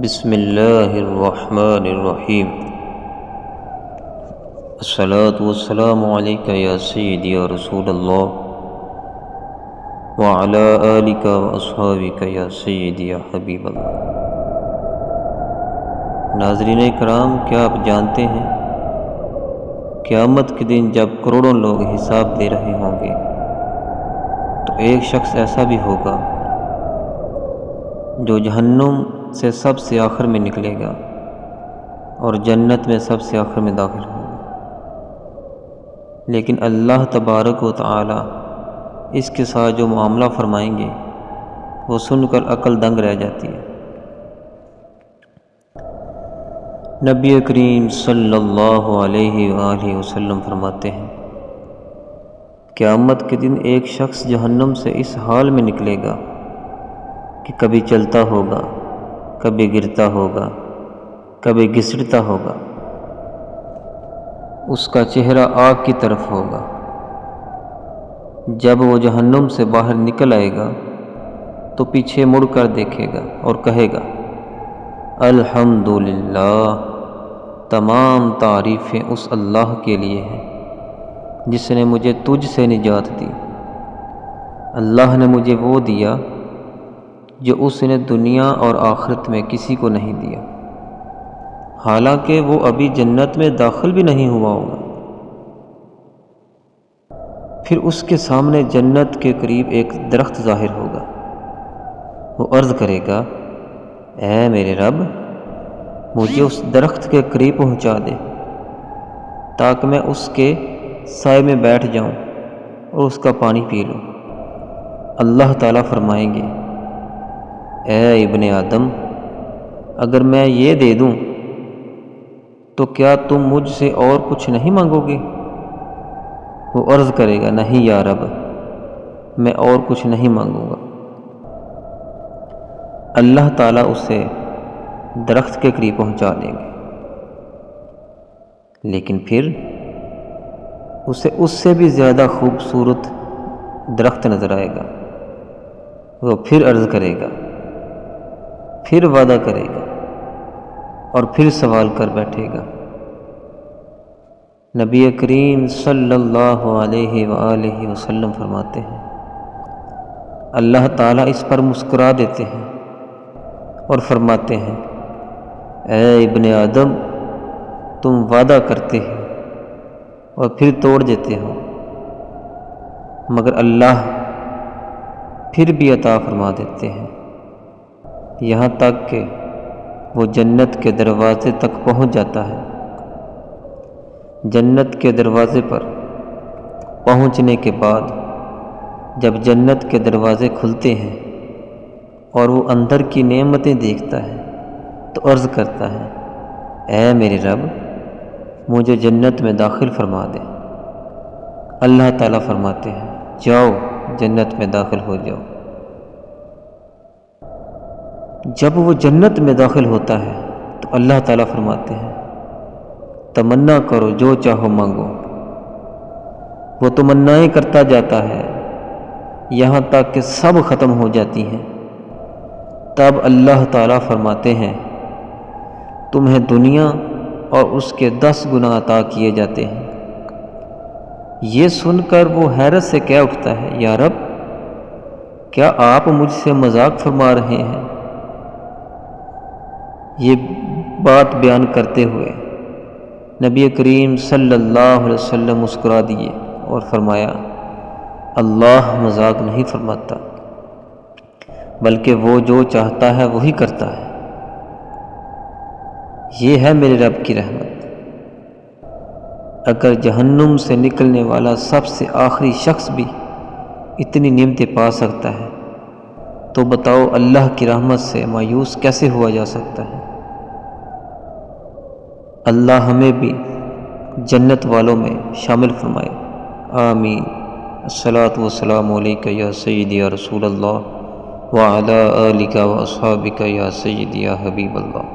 بسم اللہ الرحمن الرحیم الصلاۃ والسلام علیک یا سیدی یا رسول اللہ وعلی آلک واصحابک یا سیدی یا حبیب اللہ۔ ناظرین کرام، کیا آپ جانتے ہیں قیامت کے دن جب کروڑوں لوگ حساب دے رہے ہوں گے تو ایک شخص ایسا بھی ہوگا جو جہنم سے سب سے آخر میں نکلے گا اور جنت میں سب سے آخر میں داخل ہوگا، لیکن اللہ تبارک و تعالی اس کے ساتھ جو معاملہ فرمائیں گے وہ سن کر عقل دنگ رہ جاتی ہے۔ نبی کریم صلی اللہ علیہ وآلہ وسلم فرماتے ہیں، قیامت کے دن ایک شخص جہنم سے اس حال میں نکلے گا کہ کبھی چلتا ہوگا، کبھی گرتا ہوگا، کبھی گھسٹتا ہوگا، اس کا چہرہ آگ کی طرف ہوگا۔ جب وہ جہنم سے باہر نکل آئے گا تو پیچھے مڑ کر دیکھے گا اور کہے گا، الحمدللہ، تمام تعریفیں اس اللہ کے لیے ہیں جس نے مجھے تجھ سے نجات دی۔ اللہ نے مجھے وہ دیا جو اس نے دنیا اور آخرت میں کسی کو نہیں دیا، حالانکہ وہ ابھی جنت میں داخل بھی نہیں ہوا ہوگا۔ پھر اس کے سامنے جنت کے قریب ایک درخت ظاہر ہوگا، وہ عرض کرے گا، اے میرے رب، مجھے اس درخت کے قریب پہنچا دے تاکہ میں اس کے سائے میں بیٹھ جاؤں اور اس کا پانی پی لوں۔ اللہ تعالیٰ فرمائیں گے، اے ابن آدم، اگر میں یہ دے دوں تو کیا تم مجھ سے اور کچھ نہیں مانگو گے؟ وہ عرض کرے گا، نہیں یا رب، میں اور کچھ نہیں مانگوں گا۔ اللہ تعالیٰ اسے درخت کے قریب پہنچا دیں گے، لیکن پھر اسے اس سے بھی زیادہ خوبصورت درخت نظر آئے گا۔ وہ پھر عرض کرے گا، پھر وعدہ کرے گا اور پھر سوال کر بیٹھے گا۔ نبی کریم صلی اللہ علیہ وآلہ وسلم فرماتے ہیں، اللہ تعالیٰ اس پر مسکرا دیتے ہیں اور فرماتے ہیں، اے ابن آدم، تم وعدہ کرتے ہو اور پھر توڑ دیتے ہو، مگر اللہ پھر بھی عطا فرما دیتے ہیں، یہاں تک کہ وہ جنت کے دروازے تک پہنچ جاتا ہے۔ جنت کے دروازے پر پہنچنے کے بعد جب جنت کے دروازے کھلتے ہیں اور وہ اندر کی نعمتیں دیکھتا ہے تو عرض کرتا ہے، اے میرے رب، مجھے جنت میں داخل فرما دے۔ اللہ تعالیٰ فرماتے ہیں، جاؤ، جنت میں داخل ہو جاؤ۔ جب وہ جنت میں داخل ہوتا ہے تو اللہ تعالیٰ فرماتے ہیں، تمنا کرو، جو چاہو مانگو۔ وہ تمنائیں کرتا جاتا ہے یہاں تک کہ سب ختم ہو جاتی ہیں۔ تب اللہ تعالیٰ فرماتے ہیں، تمہیں دنیا اور اس کے 10 گنا عطا کیے جاتے ہیں۔ یہ سن کر وہ حیرت سے کہہ اٹھتا ہے، یا رب، کیا آپ مجھ سے مذاق فرما رہے ہیں؟ یہ بات بیان کرتے ہوئے نبی کریم صلی اللہ علیہ وسلم مسکرا دیے اور فرمایا، اللہ مذاق نہیں فرماتا، بلکہ وہ جو چاہتا ہے وہی کرتا ہے۔ یہ ہے میرے رب کی رحمت۔ اگر جہنم سے نکلنے والا سب سے آخری شخص بھی اتنی نعمتیں پا سکتا ہے تو بتاؤ اللہ کی رحمت سے مایوس کیسے ہوا جا سکتا ہے؟ اللہ ہمیں بھی جنت والوں میں شامل فرمائے، آمین۔ الصلاۃ والسلام علیک یا سیدی یا رسول اللہ وعلی آلک واصحابک یا سیدی یا حبیب اللہ۔